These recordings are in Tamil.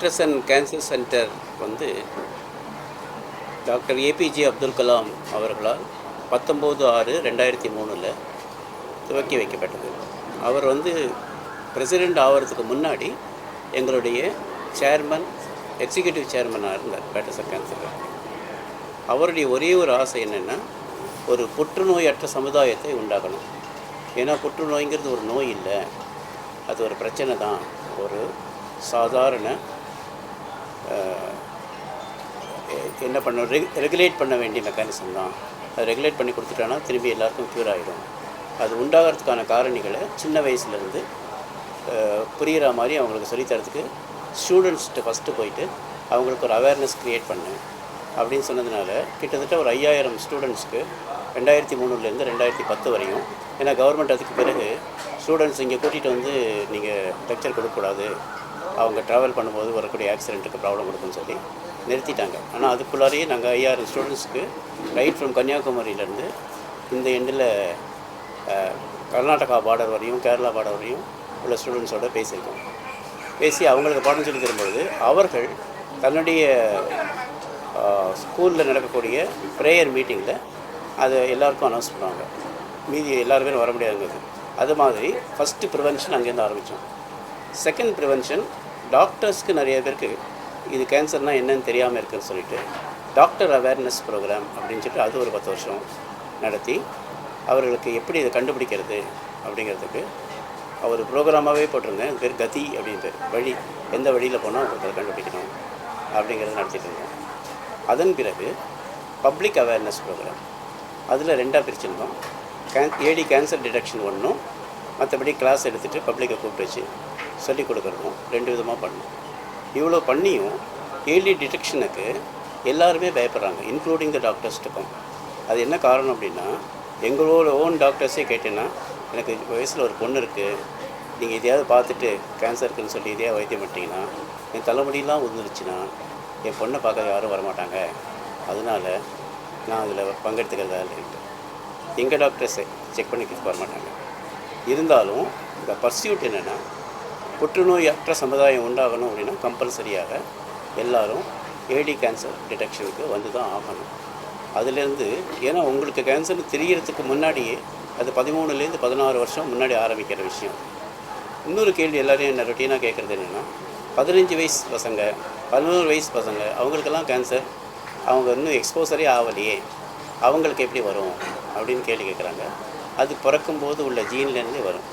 பேட்டர்சன் கேன்சர் சென்டர் வந்து டாக்டர் ஏபிஜே அப்துல் கலாம் அவர்களால் 19/6/2003 துவக்கி வைக்கப்பட்டது. அவர் வந்து பிரசிடெண்ட் ஆகிறதுக்கு முன்னாடி எங்களுடைய சேர்மன், எக்ஸிக்யூட்டிவ் சேர்மனாக இருந்தார் பேட்டர்சன் கேன்சர். அவருடைய ஒரே ஒரு ஆசை என்னென்னா, ஒரு புற்றுநோயற்ற சமுதாயத்தை உண்டாக்கணும். ஏன்னா புற்றுநோய்ங்கிறது ஒரு நோய் இல்லை, அது ஒரு பிரச்சனை தான். ஒரு சாதாரண என்ன பண்ண ரெகுலேட் பண்ண வேண்டிய மெக்கானிசம் தான். அது ரெகுலேட் பண்ணி கொடுத்துட்டோன்னா திரும்பி எல்லாருக்கும் க்யூர் ஆகிடும். அது உண்டாகிறதுக்கான காரணிகளை சின்ன வயசுலேருந்து புரிகிற மாதிரி அவங்களுக்கு சொல்லித்தரத்துக்கு ஸ்டூடெண்ட்ஸ்கிட்ட ஃபஸ்ட்டு போயிட்டு அவங்களுக்கு ஒரு அவேர்னஸ் க்ரியேட் பண்ணேன் அப்படின்னு சொன்னதுனால கிட்டத்தட்ட ஒரு 5000 ஸ்டூடெண்ட்ஸ்க்கு 2003 2010 வரையும். ஏன்னா கவர்மெண்ட் அதுக்கு பிறகு ஸ்டூடெண்ட்ஸ் இங்கே கூட்டிகிட்டு வந்து நீங்கள் லெக்சர் கொடுக்கக்கூடாது, அவங்க ட்ராவல் பண்ணும்போது வரக்கூடிய ஆக்சிடெண்ட்டுக்கு ப்ராப்ளம் கொடுக்குன்னு சொல்லி நிறுத்திட்டாங்க. ஆனால் அதுக்குள்ளாரையே நாங்கள் 5000 ஸ்டூடெண்ட்ஸ்க்கு ரைட் ஃப்ரம் கன்னியாகுமரியிலேருந்து இந்த எண்டில் கர்நாடகா பார்டர் வரையும் கேரளா பார்டர் வரையும் உள்ள ஸ்டூடெண்ட்ஸோடு பேசியிருக்கோம். பேசி அவங்களுக்கு பாடம் சொல்லி தரும்பொழுது அவர்கள் தன்னுடைய ஸ்கூலில் நடக்கக்கூடிய ப்ரேயர் மீட்டிங்கில் அதை எல்லாருக்கும் அனௌன்ஸ் பண்ணுவாங்க. மீதி எல்லாருமே வர முடியாதுங்கிறது. அது மாதிரி ஃபஸ்ட்டு ப்ரிவென்ஷன் அங்கேருந்து ஆரம்பித்தோம். செகண்ட் ப்ரிவென்ஷன், டாக்டர்ஸ்க்கு நிறைய பேருக்கு இது கேன்சர்னால் என்னன்னு தெரியாமல் இருக்குதுன்னு சொல்லிட்டு டாக்டர் அவேர்னஸ் ப்ரோக்ராம் அப்படின்னு சொல்லிட்டு அது ஒரு 10 வருஷம் நடத்தி அவர்களுக்கு எப்படி இதை கண்டுபிடிக்கிறது அப்படிங்கிறதுக்கு அவர் ப்ரோக்ராமாகவே போட்டிருந்தேன். அது பேர் கதி அப்படின்னு பேர். வழி, எந்த வழியில் போனால் அவங்களுக்கு அதை கண்டுபிடிக்கணும் அப்படிங்கிறத நடத்திட்டு இருந்தோம். அதன் பிறகு பப்ளிக் அவேர்னஸ் ப்ரோக்ராம், அதில் 2ஆக பிரிச்சுருந்தோம். ஏடி கேன்சர் டிடெக்ஷன் ஒன்றும், மற்றபடி கிளாஸ் எடுத்துகிட்டு பப்ளிக்கை கூப்பிட்டு வச்சு சொல்லிக் கொடுக்குறதும் 2 விதமாக பண்ணோம். இவ்வளோ பண்ணியும் ஏர்லி டிடெக்ஷனுக்கு எல்லாருமே பயப்படுறாங்க, இன்க்ளூடிங் த டாக்டர்ஸ்ட்டுக்கும். அது என்ன காரணம் அப்படின்னா, எங்களோட ஓன் டாக்டர்ஸே கேட்டேன்னா, எனக்கு வயசில் ஒரு பொண்ணு இருக்குது, நீங்கள் எதையாவது பார்த்துட்டு கேன்சர் இருக்குதுன்னு சொல்லி எதையாவது வைத்தியம் பண்ணிட்டீங்கன்னா என் தலைமுடியெலாம் உதிர்ந்துச்சுன்னா என் பொண்ணை பார்க்க யாரும் வரமாட்டாங்க, அதனால் நான் அதில் பங்கெடுத்துக்கிறதா இல்லைன்ட்டு எங்கள் டாக்டர்ஸை செக் பண்ணிக்கிறதுக்கு வரமாட்டாங்க. இருந்தாலும் இந்த பர்சியூட் என்னென்னா, புற்றுநோயற்ற சமுதாயம் உண்டாகணும் அப்படின்னா கம்பல்சரியாக எல்லோரும் ஏடி கேன்சர் டிடெக்ஷனுக்கு வந்து தான் ஆகணும். அதுலேருந்து ஏன்னா உங்களுக்கு கேன்சர்னு தெரியறதுக்கு முன்னாடியே அது 13 to 16 வருஷம் முன்னாடி ஆரம்பிக்கிற விஷயம். இன்னொரு கேள்வி எல்லோரையும் என்ன ரொட்டீனாக கேட்குறது என்னென்னா, 15 வயசு பசங்க, 11 வயசு பசங்க, அவங்களுக்கெல்லாம் கேன்சர், அவங்க இன்னும் எக்ஸ்போசரே ஆகலையே, அவங்களுக்கு எப்படி வரும் அப்படின்னு கேள்வி கேட்குறாங்க. அது பிறக்கும்போது உள்ள ஜீன்லேருந்தே வரும்.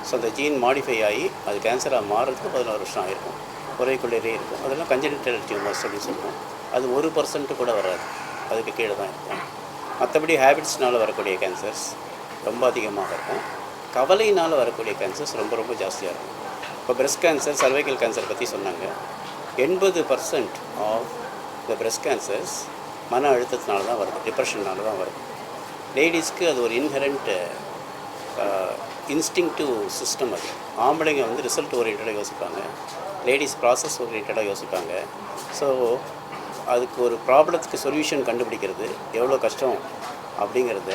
ஸோ அந்த ஜீன் மாடிஃபை ஆகி அது கேன்சராக மாறுறதுக்கு 16 வருஷம் ஆகிருக்கும். குறைக்குள்ளேயே இருக்கும். அதெல்லாம் கன்ஜெனிட்டல் டியூமர்ஸ் அப்படின்னு சொல்லுவோம். அது 1% கூட வராது, அதுக்கு கீழே தான் இருக்கும். மற்றபடி ஹேபிட்ஸ்னால் வரக்கூடிய கேன்சர்ஸ் ரொம்ப அதிகமாக இருக்கும். கவலையினால் வரக்கூடிய கேன்சர்ஸ் ரொம்ப ரொம்ப ஜாஸ்தியாக இருக்கும். இப்போ பிரெஸ்ட் கேன்சர், சர்வைக்கல் கேன்சர் பற்றி சொன்னாங்க. 80% ஆஃப் த பிரெஸ்ட் கேன்சர்ஸ் மன அழுத்தத்தினால தான் வருது, டிப்ரெஷனால் தான் வருது. லேடிஸ்க்கு அது ஒரு இன்ஹெரண்ட் இன்ஸ்டிங்க்டிவ் சிஸ்டம். அது ஆம்பளைங்க வந்து ரிசல்ட் ஓரியன்டாக யோசிப்பாங்க, லேடிஸ் ப்ராசஸ் ஓரியன்டாக யோசிப்பாங்க. ஸோ அதுக்கு ஒரு ப்ராப்ளத்துக்கு சொல்யூஷன் கண்டுபிடிக்கிறது எவ்வளோ கஷ்டம் அப்படிங்கிறத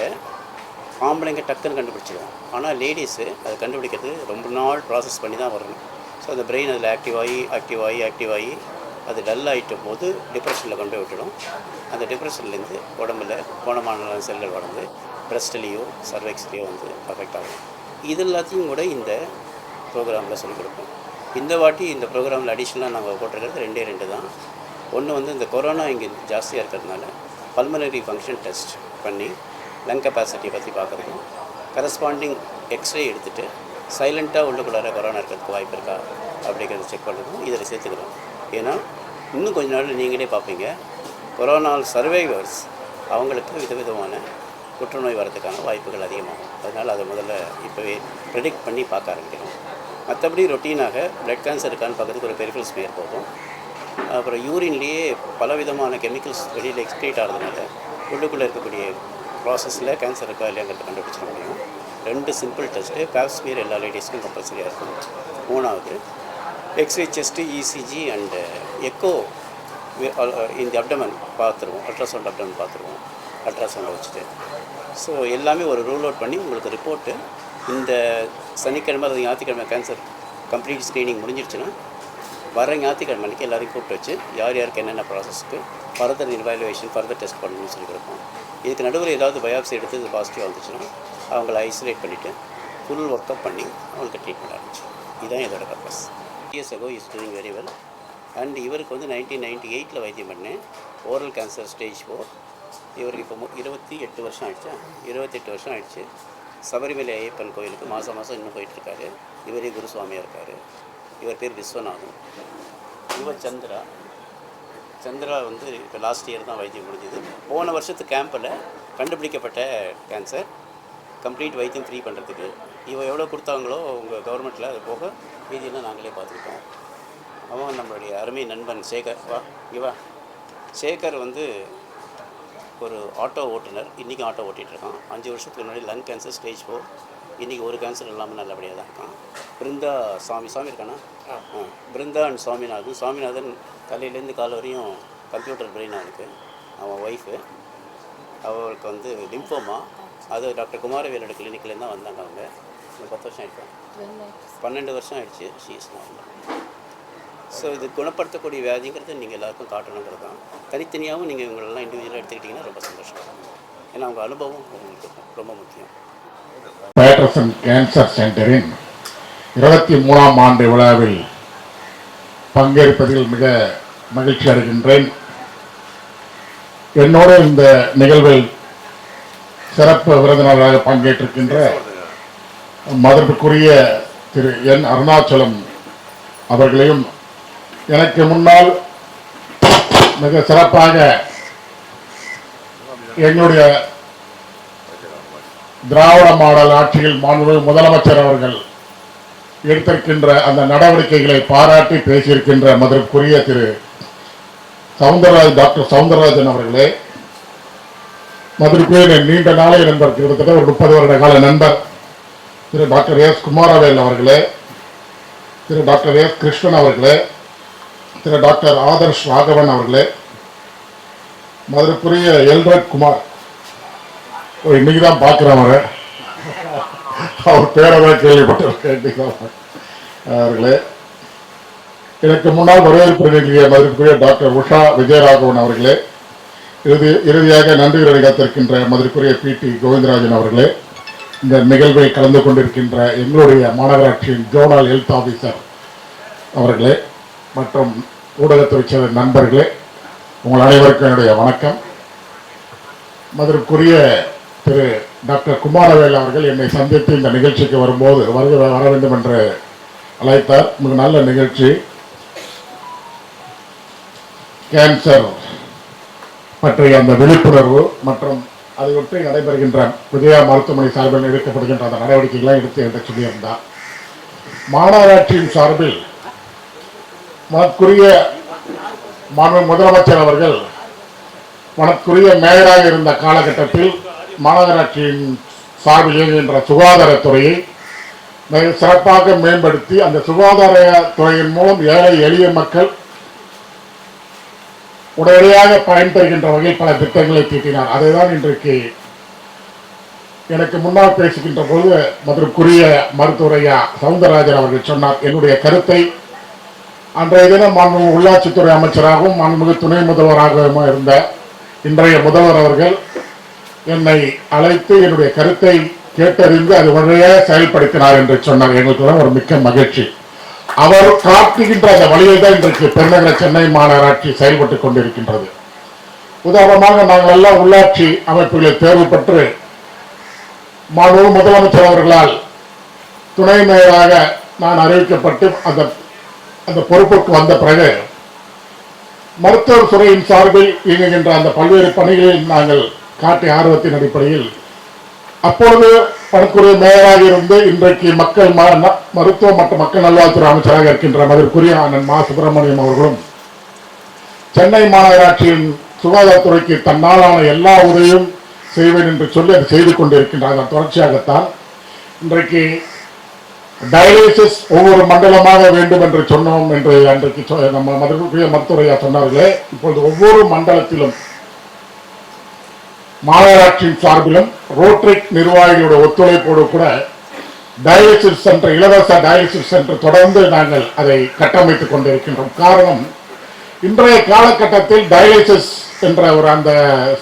ஆம்பளைங்க டக்குன்னு கண்டுபிடிச்சிடுவோம். ஆனால் லேடிஸு அதை கண்டுபிடிக்கிறது ரொம்ப நாள் ப்ராசஸ் பண்ணி தான் வரணும். ஸோ அந்த பிரெயின் அதில் ஆக்டிவ் ஆகி அது டல் ஆகிட்ட போது டிப்ரெஷனில் கொண்டு போய் விட்டுடும். அந்த டிப்ரெஷன்லேருந்து உடம்புல கோணமான செல்கள் வளர்ந்து பிரஸ்ட்லேயோ சர்வைக்ஸ்லேயோ வந்து அஃபெக்ட் ஆகும். இது எல்லாத்தையும் கூட இந்த ப்ரோக்ராமில் சொல்லிக் கொடுப்போம். இந்த வாட்டி இந்த ப்ரோக்ராமில் அடிஷ்னலாக நாங்கள் போட்டிருக்கிறது 2 தான். ஒன்று வந்து இந்த கொரோனா இங்கே ஜாஸ்தியாக இருக்கிறதுனால பல்மனரி ஃபங்க்ஷன் டெஸ்ட் பண்ணி லங் கெப்பாசிட்டியை பற்றி பார்க்குறதும், கரஸ்பாண்டிங் எக்ஸ்ரே எடுத்துகிட்டு சைலண்ட்டாக உள்ளுக்குள்ளார கொரோனா இருக்கிறதுக்கு வாய்ப்பு இருக்கா அப்படிங்கிறத செக் பண்ணுறதும் இதில் சேர்த்துக்கிறோம். ஏன்னா இன்னும் கொஞ்ச நாள் நீங்களே பார்ப்பீங்க, கொரோனால் சர்வைவர்ஸ் அவங்களுக்கு விதவிதமான புற்றுநோய் வரதுக்கான வாய்ப்புகள் அதிகமாகும். அதனால் அதை முதல்ல இப்போவே ப்ரெடிக்ட் பண்ணி பார்க்க ஆரம்பிக்கணும். மற்றபடி ரொட்டீனாக பிளட் கேன்சர் இருக்கான்னு பார்க்குறதுக்கு ஒரு பெரிஃபரல் ஸ்மியர் போகும். அப்புறம் யூரின்லேயே பலவிதமான கெமிக்கல்ஸ் வெளியில் எக்ஸ்க்ரீட் ஆகிறதுனால உள்ளுக்குள்ளே இருக்கக்கூடிய ப்ராசஸில் கேன்சர் இருக்கா இல்லையாங்கிறத கண்டுபிடிச்சிட முடியும். 2 சிம்பிள் டெஸ்ட்டு. பேப் ஸ்மியர் எல்லா லேடிஸ்க்கும் கம்பல்சரியாக இருக்கும். 3வது x-ray chest, ECG and echo இந்த அப்டமன் பார்த்துருவோம், அல்ட்ராசவுண்ட் அப்டமன் பார்த்துருவோம் அல்ட்ராசவுண்டை வச்சுட்டு. ஸோ எல்லாமே ஒரு ரூல் அவுட் பண்ணி உங்களுக்கு ரிப்போர்ட்டு இந்த சனிக்கிழமை அது ஞாயிற்றுக்கிழமை கேன்சர் கம்ப்ளீட் ஸ்க்ரீனிங் முடிஞ்சிடுச்சுன்னா வர ஞாயிற்றுக்கிழமை அன்றைக்கி எல்லாரையும் கூப்பிட்டு வச்சு யார் யாருக்கு என்னென்ன ப்ராசஸ்க்கு ஃபர்தர் இன்வாலுவேஷன் ஃபர்தர் டெஸ்ட் பண்ணணும்னு சொல்லி கொடுப்போம். இதுக்கு நடுவில் ஏதாவது பயாப்சி எடுத்து இது பாசிட்டிவாக வந்துச்சுன்னா அவங்கள ஐசோலேட் பண்ணிவிட்டு ஃபுல் ஒர்க் அப் பண்ணி அவங்களுக்கு ட்ரீட்மெண்ட் ஆரம்பிச்சோம். இதுதான் இதோட purpose. Years ago is doing very well. And இவருக்கு வந்து 1998 வைத்தியம் பண்ணேன். Oral cancer stage 4. இவருக்கு இப்போ 28 வருஷம் ஆயிடுச்சா, 28 வருஷம் ஆயிடுச்சு. சபரிமலை ஐயப்பன் கோயிலுக்கு மாதம் மாதம் இன்னும் போயிட்டுருக்காரு. இவரே குருசுவாமியாக இருக்கார். இவர் பேர் விஸ்வநாதன். இவர் சந்திரா வந்து இப்போ லாஸ்ட் இயர் தான் வைத்தியம் முடிஞ்சது. போன வருஷத்து கேம்பில் கண்டுபிடிக்கப்பட்ட கேன்சர் கம்ப்ளீட் வைத்தியம் ஃப்ரீ பண்ணுறதுக்கு இவன் எவ்வளோ கொடுத்தாங்களோ உங்கள் கவர்மெண்ட்டில் அது போக மீதியெல்லாம் நாங்களே பார்த்துக்கிட்டோம். அவன் நம்மளுடைய அருமை நண்பன் சேகர் சேகர் வந்து ஒரு ஆட்டோ ஓட்டுநர். இன்றைக்கும் ஆட்டோ ஓட்டிகிட்ருக்கான். 5 வருஷத்துக்கு முன்னாடி லங் கேன்சர் ஸ்டேஜ் 4. இன்றைக்கி ஒரு கேன்சர் இல்லாமல் நல்லபடியாக தான் இருக்கான். பிருந்தா சாமி இருக்கானா? பிருந்தா அண்ட் சாமிநாதன் தலையிலேருந்து கால் வரையும் கம்ப்யூட்டர் பிரெயின் அவனுக்கு. அவன் ஒய்ஃபு அவளுக்கு வந்து லிம்போமா. அது டாக்டர் குமாரவேலோட கிளினிக்லேருந்து தான் வந்தாங்க. அவங்க 10 வருஷம் ஆகிடுச்சு, 12 வருஷம் ஆகிடுச்சு. She's normal. ஸோ இது குணப்படுத்தக்கூடிய வியாதிங்கிறது நீங்கள் எல்லாருக்கும் காட்டணுங்கிறது தான். தனித்தனியாகவும் நீங்கள் இவங்களெல்லாம் இண்டிவிஜுவலாக எடுத்துக்கிட்டிங்கன்னா ரொம்ப சந்தோஷம். ஏன்னா அவங்க அனுபவம் உங்களுக்கு ரொம்ப முக்கியம். பேட்டர்சன் கேன்சர் சென்டரின் 23ஆம் ஆண்டு விழாவில் பங்கேற்பதில் மிக மகிழ்ச்சி அடைகின்றேன். என்னோடு இந்த நிகழ்வில் சிறப்பு விருந்தினராக பங்கேற்றிருக்கின்ற மதிப்புக்குரிய திரு என் அருணாச்சலம் அவர்களையும், எனக்கு முன்னால் மிக சிறப்பாக எங்களுடைய திராவிட மாடல் ஆட்சியில் மாண்புமிகு முதலமைச்சர் அவர்கள் எடுத்திருக்கின்ற அந்த நடவடிக்கைகளை பாராட்டி பேசியிருக்கின்ற மதிப்புக்குரிய திரு டாக்டர் சவுந்தரராஜன் அவர்களே, மதுரைக்குரிய நீண்ட நாளை நண்பர், கிட்டத்தட்ட ஒரு 30 வருட கால நண்பர் திரு டாக்டர் எஸ் குமாரவேல் அவர்களே, திரு டாக்டர் எஸ் கிருஷ்ணன் அவர்களே, திரு டாக்டர் ஆதர்ஷ் ராகவன் அவர்களே, மதுரைக்குரிய எல்ரட் குமார், இன்னைக்கு தான் பார்க்குறவங்க, அவர் பேரை தான் கேள்விப்பட்டிருக்கேன் அவர்களே, எனக்கு முன்னால் வரவேற்பு நிகழ்ச்சிய மதுரைக்குரிய டாக்டர் உஷா விஜயராகவன் அவர்களே, இறுதியாக நன்றியுரை காத்திருக்கின்ற மதுரைக்குரிய பிடி கோவிந்தராஜன் அவர்களே, இந்த நிகழ்வில் கலந்து கொண்டிருக்கின்ற எங்களுடைய மாநகராட்சியின் ஜோனல் ஹெல்த் ஆஃபீஸர் அவர்களே மற்றும் ஊடகத்துறை சேர்ந்த நண்பர்களே, உங்கள் அனைவருக்கும் என்னுடைய வணக்கம். மதுரைக்குரிய திரு டாக்டர் குமாரவேல் அவர்கள் என்னை சந்தித்து இந்த நிகழ்ச்சிக்கு வரும்போது வர வேண்டும் என்று அழைத்தார். மிக நல்ல நிகழ்ச்சி. கேன்சர் பற்றிய அந்த விழிப்புணர்வு மற்றும் அதை ஒட்டி நடைபெறுகின்ற விஜயா மருத்துவமனை சார்பில் எடுக்கப்படுகின்ற அந்த நடவடிக்கைகளை எடுத்து என்று சொல்லியிருந்தார். மாநகராட்சியின் சார்பில் மனக்குரிய முதலமைச்சர் அவர்கள் மனக்குரிய மேயராக இருந்த காலகட்டத்தில் மாநகராட்சியின் சார்பில் இயங்குகின்ற சுகாதாரத்துறையை மிக சிறப்பாக மேம்படுத்தி அந்த சுகாதாரத்துறையின் மூலம் ஏழை எளிய மக்கள் உடனடியாக பயன்பெறுகின்ற வகையில் பல திட்டங்களை தீட்டினார். அதைதான் இன்றைக்கு எனக்கு முன்னால் பேசுகின்ற போது மதுரைக்குரிய மருத்துவரையா சவுந்தரராஜன் அவர்கள் சொன்னார். என்னுடைய கருத்தை அன்றைய தினம் மாண்புமிகு உள்ளாட்சித்துறை அமைச்சராகவும் மாண்புமிகு துணை முதல்வராகவும் இருந்த இன்றைய முதல்வர் அவர்கள் என்னை அழைத்து என்னுடைய கருத்தை கேட்டறிந்து அது வழியாக செயல்படுத்தினார் என்று சொன்னார். எங்களுக்கு ஒரு மிக்க மகிழ்ச்சி. அவர் காட்டுகின்ற அந்த வழியை தான் இன்றைக்கு பெருநகர சென்னை மாநகராட்சி செயல்பட்டுக் கொண்டிருக்கின்றது. உதாரணமாக நாங்கள் எல்லாம் உள்ளாட்சி அமைப்புகளில் தேர்வு பெற்று மாண்புமிகு முதலமைச்சர் அவர்களால் துணை மேயராக நான் அறிவிக்கப்பட்டு அந்த பொறுப்புக்கு வந்த பிறகு மருத்துவ துறையின் சார்பில் இயங்குகின்ற அந்த பல்வேறு பணிகளில் நாங்கள் காட்டிய ஆர்வத்தின் அடிப்படையில் அப்பொழுது பணிக்குரிய மேயராக இருந்து இன்றைக்கு மக்கள் மருத்துவ மற்றும் மக்கள் நல்வாழ்வுத்துறை அமைச்சராக இருக்கின்ற மதிப்புக்குரிய அண்ணன் மா சுப்பிரமணியம் அவர்களும் சென்னை மாநகராட்சியின் சுகாதாரத்துறைக்கு தன்னாலான எல்லா உதவியும் செய்வேன் என்று சொல்லி அதை செய்து கொண்டிருக்கின்றார். தொடர்ச்சியாகத்தான் இன்றைக்கு டயாலிசிஸ் ஒவ்வொரு மண்டலமாக வேண்டும் என்று சொன்னோம் என்று அன்றைக்கு நம்ம மதிப்புக்குரிய மருத்துவரையா சொன்னார்களே, இப்பொழுது ஒவ்வொரு மண்டலத்திலும் மாநகராட்சியின் சார்பிலும் ரோட்டரி நிர்வாகிகளுடைய ஒத்துழைப்போடு கூட டயாலிசிஸ் சென்டர், இலவச டயாலிசிஸ் சென்டர் தொடர்ந்து நாங்கள் அதை கட்டமைத்துக் கொண்டிருக்கின்றோம். காரணம், இன்றைய காலகட்டத்தில் டயாலிசிஸ் என்ற ஒரு அந்த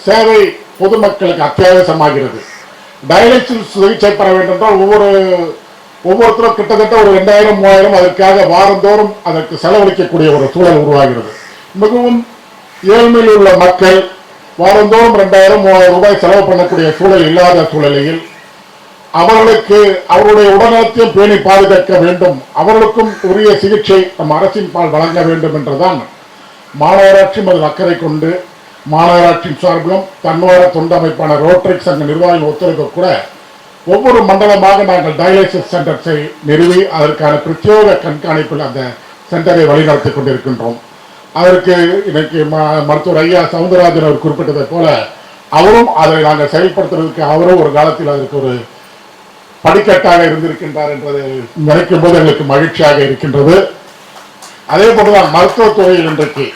சேவை பொதுமக்களுக்கு அத்தியாவசியமாகிறது. டயாலிசிஸ் சிகிச்சை பெற வேண்டும் என்றால் ஒவ்வொருத்தரும் கிட்டத்தட்ட ஒரு 2000-3000 அதற்காக வாரந்தோறும் அதற்கு செலவழிக்கக்கூடிய ஒரு சூழல் உருவாகிறது. மிகவும் ஏழ்மையில் உள்ள மக்கள் வாரந்தோறும் 2000-3000 ரூபாய் செலவு பண்ணக்கூடிய சூழல் இல்லாத சூழலில் அவர்களுக்கு அவருடைய உடல்நலத்தையும் பேணி பாதுகாக்க வேண்டும், அவர்களுக்கும் உரிய சிகிச்சை நம் அரசின் பால் வழங்க வேண்டும் என்றுதான் மாநகராட்சி அதில் அக்கறை கொண்டு மாநகராட்சியின் சார்பிலும் தன்னார தொண்டு அமைப்பான ரோட்டரி சங்க நிர்வாகிகள் ஒத்துழைப்பு கூட ஒவ்வொரு மண்டலமாக நாங்கள் டயாலிசிஸ் சென்டர்ஸை நிறுவி அதற்கான பிரத்யேக கண்காணிப்பில் அந்த சென்டரை வழிநடத்தி கொண்டிருக்கின்றோம். அதற்கு இன்னைக்கு மருத்துவர் ஐயா சவுந்தரராஜன் அவர் குறிப்பிட்டதை போல அவரும் அதை நாங்கள் செயல்படுத்துறதுக்கு அவரும் ஒரு காலத்தில் அதற்கு ஒரு படிக்கட்டாக இருந்திருக்கின்றார் என்பதை நினைக்கும் போது எங்களுக்கு மகிழ்ச்சியாக இருக்கின்றது. அதே போலதான் மருத்துவத்துறையில் இன்றைக்கு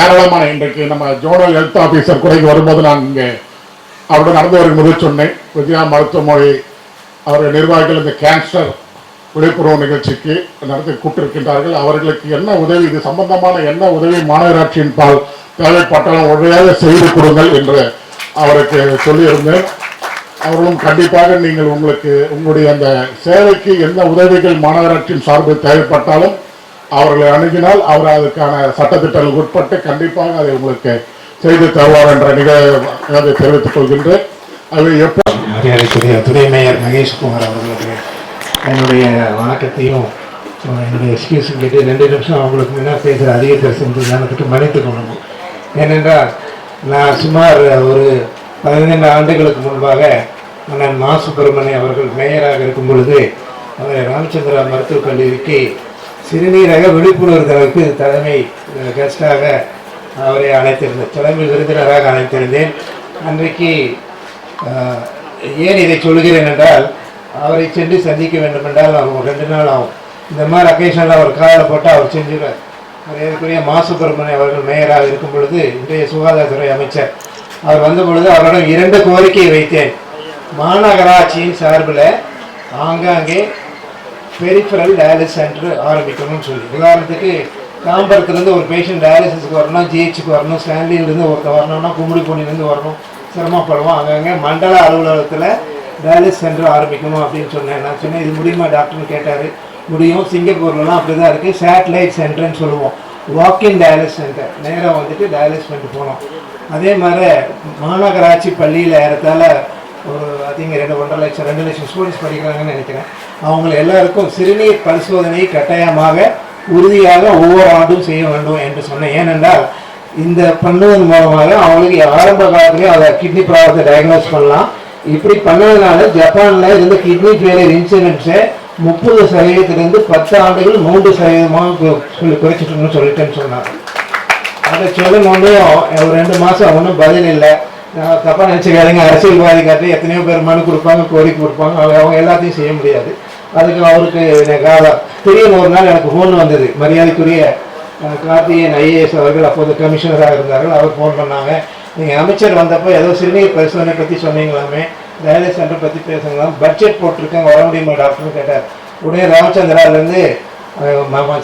ஏராளமான இன்றைக்கு நம்ம ஜோனல் ஹெல்த் ஆபீசர் குறைக்கு வரும்போது நான் இங்கே அவருடன் நடந்து வரும்போது சொன்னேன், விஜயா மருத்துவமனை அவருடைய நிர்வாகிகள் இந்த கேன்சர் விழிப்புணர்வு நிகழ்ச்சிக்கு நடத்தி கூட்டிருக்கின்றார்கள். அவர்களுக்கு என்ன உதவி, இது சம்பந்தமான என்ன உதவி மாநகராட்சியின் பால் தேவைப்பட்டாலும் உடனடியாக செய்து கொடுங்கள் என்று அவருக்கு சொல்லியிருந்தேன். அவர்களும் கண்டிப்பாக நீங்கள் உங்களுடைய அந்த சேவைக்கு என்ன உதவிகள் மாநகராட்சியின் சார்பில் தேவைப்பட்டாலும் அவர்களை அணுகினால் அவர் அதுக்கான சட்டத்திட்டங்களுக்கு உட்பட்டு கண்டிப்பாக அதை உங்களுக்கு செய்து தருவார் என்ற நிகழ்வை தெரிவித்துக் கொள்கின்றேன். அது எப்போ மரியாதைக்குரிய துணை மேயர் மகேஷ்குமார் அவர்களுக்கு என்னுடைய வணக்கத்தையும் என்னுடைய எக்ஸ்கியூஸும் கேட்டு 2 நிமிஷம் அவங்களுக்கு முன்னால் பேசுகிற அதிக செஞ்சு எனக்கு மன்னித்துக் கொள்ளணும். ஏனென்றால் நான் சுமார் ஒரு 15 ஆண்டுகளுக்கு முன்பாக அண்ணன் மா சுப்பிரமணியம் அவர்கள் மேயராக இருக்கும் பொழுது அவர் ராமச்சந்திரா மருத்துவக் கல்லூரிக்கு சிறுநீரக விழிப்புணர்வு தளவுக்கு தலைமை கெஸ்டாக அவரை அழைத்திருந்தேன், தலைமை விருந்தினராக அழைத்திருந்தேன். அன்றைக்கு ஏன் இதை சொல்கிறேன் என்றால் அவரை சென்று சந்திக்க வேண்டும் என்றால் அவர் 2 நாள் ஆகும். இந்த மாதிரி அக்கேஷனில் அவர் காலில் போட்டு அவர் செஞ்சுருவார். மரியாதைக்குரிய மா சுப்பிரமணியம் அவர்கள் மேயராக இருக்கும் பொழுது இன்றைய சுகாதாரத்துறை அமைச்சர் அவர் வந்த பொழுது அவரிடம் 2 கோரிக்கையை வைத்தேன். மாநகராட்சியின் சார்பில் ஆங்காங்கே பெரிஃபரல் டயாலிசிஸ் சென்டர் ஆரம்பிக்கணும்னு சொல்லி, உதாரணத்துக்கு தாம்பரத்துலேருந்து ஒரு பேஷண்ட் டயாலிசிஸ்க்கு வரணும், ஜிஹெச்சுக்கு வரணும், ஸ்டான்லியிலேருந்து ஒருத்தர் வரணும்னா கும்மிடிப்பூண்டிலேருந்து வரணும், சிரமப்படுவோம். அங்கங்கே மண்டல அலுவலகத்தில் டயாலிசிஸ் சென்டர் ஆரம்பிக்கணும் அப்படின்னு சொன்னேன். நான் சொன்னேன், இது முடியுமா டாக்டர்னு கேட்டார். முடியும், சிங்கப்பூர்லலாம் அப்படி தான் இருக்குது, சேட்டலைட் சென்டர்னு சொல்லுவோம், வாக்கின் டயாலிசிஸ் சென்டர், நேராக வந்துட்டு டயாலிசிஸ் பண்ணிட்டு போனோம். அதே மாதிரி மாநகராட்சி பள்ளியில் ஏறத்தால ஒரு அதிக 2 லட்சம் ஸ்டூடெண்ட்ஸ் படிக்கிறாங்கன்னு நினைக்கிறேன். அவங்க எல்லாருக்கும் சிறுநீர் பரிசோதனை கட்டாயமாக உறுதியாக ஒவ்வொரு ஆண்டும் செய்ய வேண்டும் என்று சொன்னேன். ஏனென்றால் இந்த பண்ணுவதன் மூலமாக அவங்களுக்கு ஆரம்ப காலத்திலேயே அதை கிட்னி ப்ராப்ளத்தை டயக்னோஸ் பண்ணலாம். இப்படி பண்ணதுனால ஜப்பானில் இருந்த கிட்னி ஃபெயிலியர் இன்சிடென்ட்ஸை 30% 10 ஆண்டுகள் 3% சொல்லி குறைச்சிட்டோம்னு சொல்லிட்டேன்னு சொன்னாங்க. அதை சொல்லணுன்னு ஒரு 2 மாதம் ஒன்றும் பதில் இல்லை. தப்பாக நினச்சிக்காதீங்க, அரசியல்வாதி காட்டி எத்தனையோ பேர் மனு கொடுப்பாங்க, கோரிக்கை கொடுப்பாங்க, அவங்க எல்லாத்தையும் செய்ய முடியாது. அதுக்கு அவருக்கு எனக்கு திடீர்னு ஒரு நாள் எனக்கு ஃபோன் வந்தது. மரியாதைக்குரிய கார்த்திகேயன் ஐஏஎஸ் அவர்கள் அப்போது கமிஷனராக இருந்தார்கள். அவர் ஃபோன் பண்ணாங்க, நீங்கள் அமைச்சர் வந்தப்போ ஏதோ சிறுநீர் பரிசோதனை பற்றி சொன்னீங்களாமே, டயாலிசிஸ் சென்டர் பற்றி பேசுங்களாம், பட்ஜெட் போட்டிருக்கேன், வர முடியுமா டாக்டர்னு கேட்டார். உடனே ராமச்சந்திராவிலேருந்து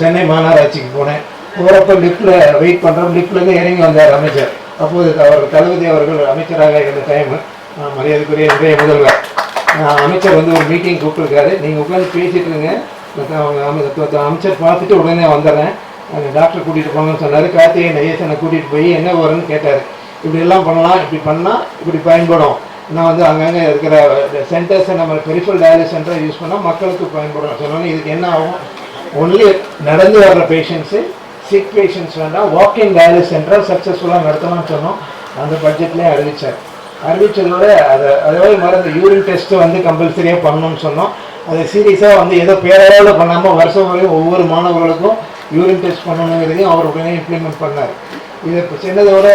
சென்னை மாநகராட்சிக்கு போனேன். போகிறப்ப லிஃப்ட்டில் வெயிட் பண்ணுறோம், லிஃப்ட்லேருந்து இறங்கி வந்தார் அமைச்சர். அப்போது அவர் தளபதி அவர்கள் அமைச்சராக இருந்த டைமு, மரியாதைக்குரிய இன்றைய முதல்வர் அமைச்சர் வந்து ஒரு மீட்டிங் கூப்பிட்டுருக்காரு, நீங்கள் உட்காந்து பேசிட்டு இருங்க, அமைச்சர் பார்த்துட்டு உடனே வந்துடுறேன், டாக்டர் கூட்டிகிட்டு போங்கன்னு சொன்னார். கார்த்திகேயன் ஐஏஎஸ் கூட்டிகிட்டு போய் என்ன வரும்னு கேட்டார். இப்படியெல்லாம் பண்ணலாம், இப்படி பண்ணால் இப்படி பயன்படும், நான் வந்து அங்கங்கே இருக்கிற சென்டர்ஸை நம்ம பெரிஃபரல் டயாலிசிஸ் சென்டரை யூஸ் பண்ணால் மக்களுக்கு பயன்படும் சொன்னோன்னே இதுக்கு என்ன ஆகும், ஒன்லி நடந்து வர்ற பேஷண்ட்ஸு, சிக் பேஷண்ட்ஸ் வேண்டாம், வாக்கிங் டயாலிசிஸ் சென்டர் சக்ஸஸ்ஃபுல்லாக நடத்தலாம்னு சொன்னோம். அந்த பட்ஜெட்லேயே அறிவித்தார். அறிவித்ததோட அதே மாதிரி யூரின் டெஸ்ட்டு வந்து கம்பல்சரியாக பண்ணணும்னு சொன்னோம். அதை சீரியஸாக வந்து ஏதோ பேரளவில் பண்ணாமல் வருஷம் வரையும் ஒவ்வொரு மாணவர்களுக்கும் யூரின் டெஸ்ட் பண்ணணுங்கிறதையும் அவர் உடனே இம்ப்ளிமெண்ட் பண்ணார். இதை சென்னதோட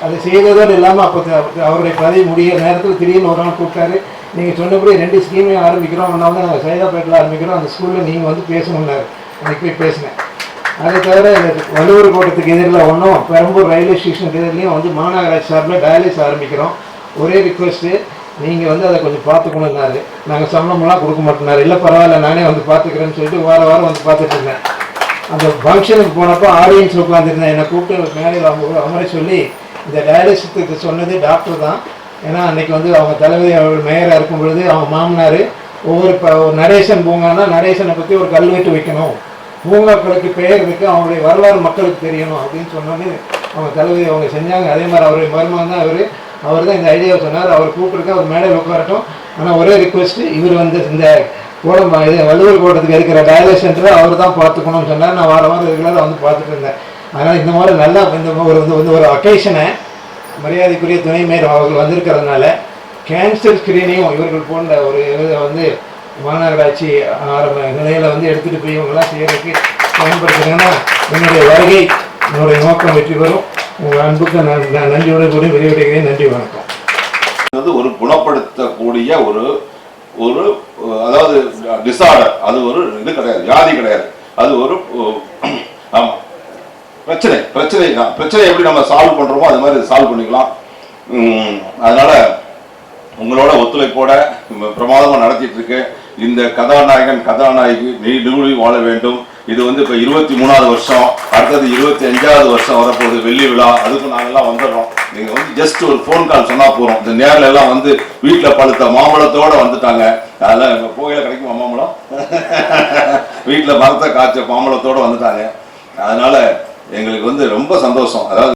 அதை செய்ததோடு இல்லாமல் அப்போ அவருடைய பதவி முடிய நேரத்தில் திடீர்னு ஒரு நாள் கூப்பிட்டாரு, நீங்கள் சொன்னபடி 2 ஸ்கீமையும் ஆரம்பிக்கிறோம், ஒன்றா வந்து நாங்கள் சைதாப்பேட்டில் ஆரம்பிக்கிறோம், அந்த ஸ்கூலில் நீங்கள் வந்து பேசணுன்னாரு. அன்றைக்கி போய் பேசினேன். அதை தவிர வள்ளுவர் கோட்டத்துக்கு எதிரில் பெரம்பூர் ரயில்வே ஸ்டேஷனுக்கு எதிரிலையும் வந்து மாநகராட்சி சார்பில் டயாலிசிஸ் ஆரம்பிக்கிறோம். ஒரே ரிக்வெஸ்ட்டு, நீங்கள் வந்து அதை கொஞ்சம் பார்த்துக்கணுன்னாரு. நாங்கள் சம்பளமெல்லாம் கொடுக்க மாட்டேனாரு. இல்லை பரவாயில்ல நானே வந்து பார்த்துக்கிறேன்னு சொல்லிட்டு வாரம் வந்து பார்த்துட்டு இருந்தேன். அந்த ஃபங்க்ஷனுக்கு போனப்போ ஆடியன்ஸ் உட்காந்துருந்தேன். என்னை கூப்பிட்டு மேலே அமர சொல்லி இந்த டயாலிசிஸுக்கு சொன்னது டாக்டர் தான். ஏன்னா அன்றைக்கி வந்து அவங்க தளபதி அவர்கள் மேயராக இருக்கும் பொழுது அவங்க மாமனார் ஒரு நடேசன் பூங்கானா நடேசனை பற்றி ஒரு கல்வெட்டு வைக்கணும், பூங்காக்களுக்கு பெயர் இருக்குது, அவங்களுடைய வரலாறு மக்களுக்கு தெரியணும் அப்படின்னு சொன்னோன்னே அவங்க தளபதி அவங்க செஞ்சாங்க. அதே மாதிரி அவருடைய மருமகன் தான் அவர் தான் இந்த ஐடியாவை சொன்னார். அவர் கூப்பிட்டுருக்க அவர் மேடையில் உட்காரட்டும். ஆனால் ஒரே ரிக்வெஸ்ட்டு, இவர் வந்து இந்த வள்ளுவர் கோட்டத்துக்கு இருக்கிற டயாலிசிஸ் சென்டரை அவர் தான் பார்த்துக்கணும்னு சொன்னார். நான் வாரம் ரெகுலராக வந்து பார்த்துட்டு இருந்தேன். அதனால் இந்த மாதிரி நல்லா இந்த ஒரு அக்கேஷனை மரியாதைக்குரிய துணை மேயர் அவர்கள் வந்திருக்கிறதுனால கேன்சர் ஸ்கிரீனிங்கும் இவர்கள் போன்ற ஒரு வந்து மாநகராட்சி ஆரம்ப நிலையில் வந்து எடுத்துகிட்டு போய் இவங்கெல்லாம் செய்கிறதுக்கு பயன்படுத்துங்கன்னா என்னுடைய வருகை என்னுடைய நோக்கம் வெற்றி பெறும். உங்கள் அன்புக்கு நான் நன்றியுடன் கூட விரிவடைகிறேன். நன்றி, வணக்கம். ஒரு குணப்படுத்தக்கூடிய ஒரு ஒரு அதாவது டிசார்டர், அது ஒரு இது கிடையாது, வியாதி கிடையாது, அது ஒரு ஆமாம் பிரச்சனை எப்படி நம்ம சால்வ் பண்றோமோ அது மாதிரி சால்வ் பண்ணிக்கலாம். அதனால உங்களோட ஒத்துழைப்போட பிரமாதமா நடத்திட்டு இருக்கு. இந்த கதாநாயகன் கதாநாயகி நீடூழி வாழ வேண்டும். இது வந்து இப்போ 23வது வருஷம், அடுத்தது 25வது வருஷம் வரப்போகுது, வெள்ளி விழா. அதுக்கும் நாங்கெல்லாம் வந்துடுறோம். நீங்கள் வந்து ஜஸ்ட் ஒரு ஃபோன் கால் சொன்னால் போகிறோம். இந்த நேரில் எல்லாம் வந்து வீட்டில் பழுத்த மாம்பழத்தோடு வந்துட்டாங்க. அதெல்லாம் கோயில கிடைக்குமா மாம்பழம்? வீட்டில் மரத்தை காய்ச்ச மாம்பழத்தோடு வந்துட்டாங்க. அதனால எங்களுக்கு வந்து ரொம்ப சந்தோஷம். அதாவது